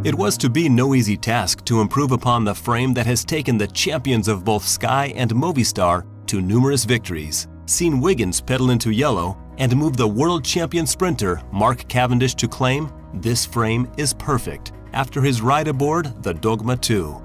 It was to be no easy task to improve upon the frame that has taken the champions of both Sky and Movistar to numerous victories, seen Wiggins pedal into yellow, and move the world champion sprinter Mark Cavendish to claim this frame is perfect after his ride aboard the Dogma 2.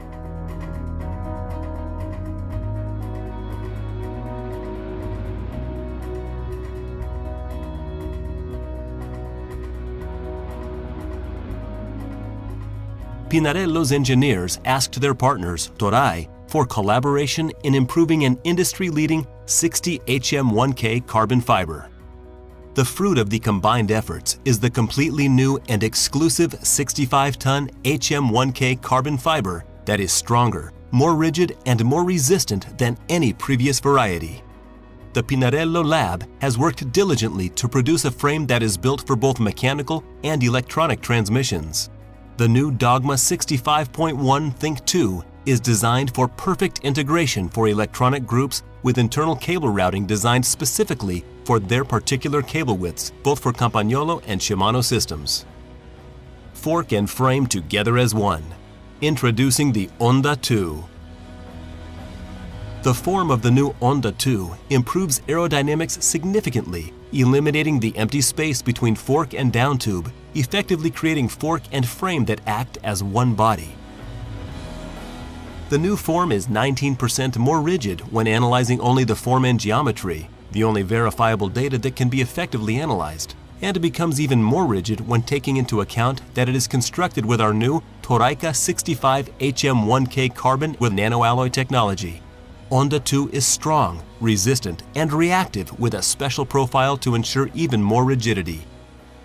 Pinarello's engineers asked their partners, Toray, for collaboration in improving an industry-leading 60 HM1K carbon fiber. The fruit of the combined efforts is the completely new and exclusive 65-ton HM1K carbon fiber that is stronger, more rigid, and more resistant than any previous variety. The Pinarello lab has worked diligently to produce a frame that is built for both mechanical and electronic transmissions. The new Dogma 65.1 Think 2 is designed for perfect integration for electronic groups with internal cable routing designed specifically for their particular cable widths, both for Campagnolo and Shimano systems. Fork and frame together as one. Introducing the Onda 2. The form of the new Onda 2 improves aerodynamics significantly, eliminating the empty space between fork and down tube, effectively creating fork and frame that act as one body. The new form is 19% more rigid when analyzing only the form and geometry, the only verifiable data that can be effectively analyzed, and becomes even more rigid when taking into account that it is constructed with our new Toray 65 HM1K carbon with nanoalloy technology. Onda 2 is strong, resistant, and reactive with a special profile to ensure even more rigidity.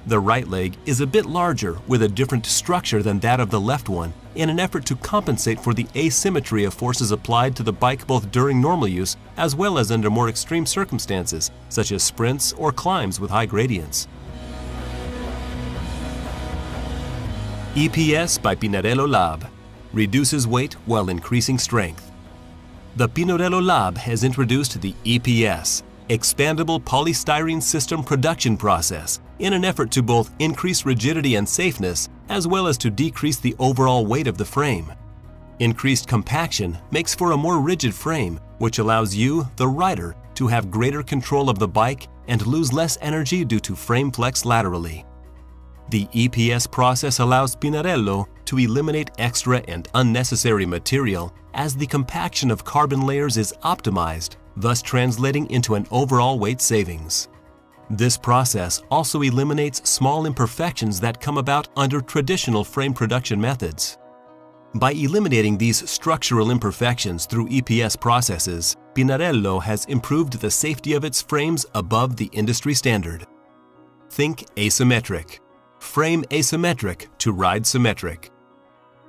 The right leg is a bit larger with a different structure than that of the left one in an effort to compensate for the asymmetry of forces applied to the bike both during normal use as well as under more extreme circumstances, such as sprints or climbs with high gradients. EPS by Pinarello Lab reduces weight while increasing strength. The Pinarello Lab has introduced the EPS, Expandable Polystyrene System Production Process, in an effort to both increase rigidity and safeness, as well as to decrease the overall weight of the frame. Increased compaction makes for a more rigid frame, which allows you, the rider, to have greater control of the bike and lose less energy due to frame flex laterally. The EPS process allows Pinarello to eliminate extra and unnecessary material as the compaction of carbon layers is optimized, thus translating into an overall weight savings. This process also eliminates small imperfections that come about under traditional frame production methods. By eliminating these structural imperfections through EPS processes, Pinarello has improved the safety of its frames above the industry standard. Think asymmetric. Frame asymmetric to ride symmetric.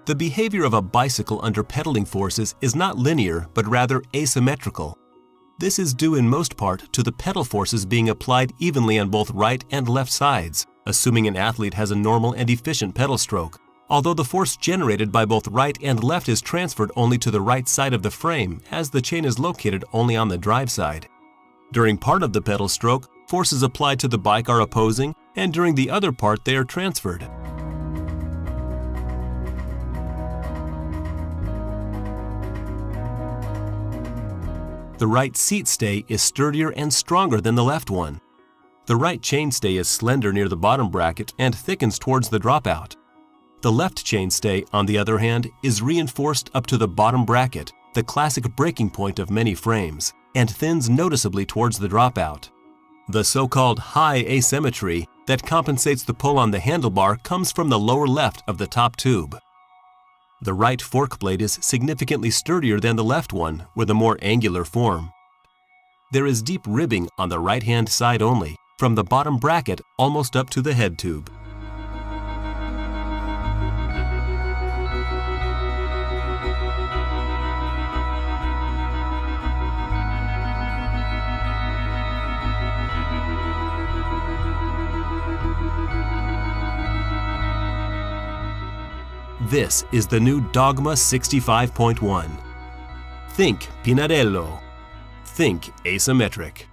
The behavior of a bicycle under pedaling forces is not linear but rather asymmetrical. This is due in most part to the pedal forces being applied evenly on both right and left sides, assuming an athlete has a normal and efficient pedal stroke, although the force generated by both right and left is transferred only to the right side of the frame as the chain is located only on the drive side. During part of the pedal stroke, forces applied to the bike are opposing, and during the other part they are transferred. The right seat stay is sturdier and stronger than the left one. The right chainstay is slender near the bottom bracket and thickens towards the dropout. The left chainstay, on the other hand, is reinforced up to the bottom bracket, the classic breaking point of many frames, and thins noticeably towards the dropout. The so-called high asymmetry that compensates the pull on the handlebar comes from the lower left of the top tube. The right fork blade is significantly sturdier than the left one, with a more angular form. There is deep ribbing on the right-hand side only, from the bottom bracket almost up to the head tube. This is the new Dogma 65.1. Think Pinarello. Think asymmetric.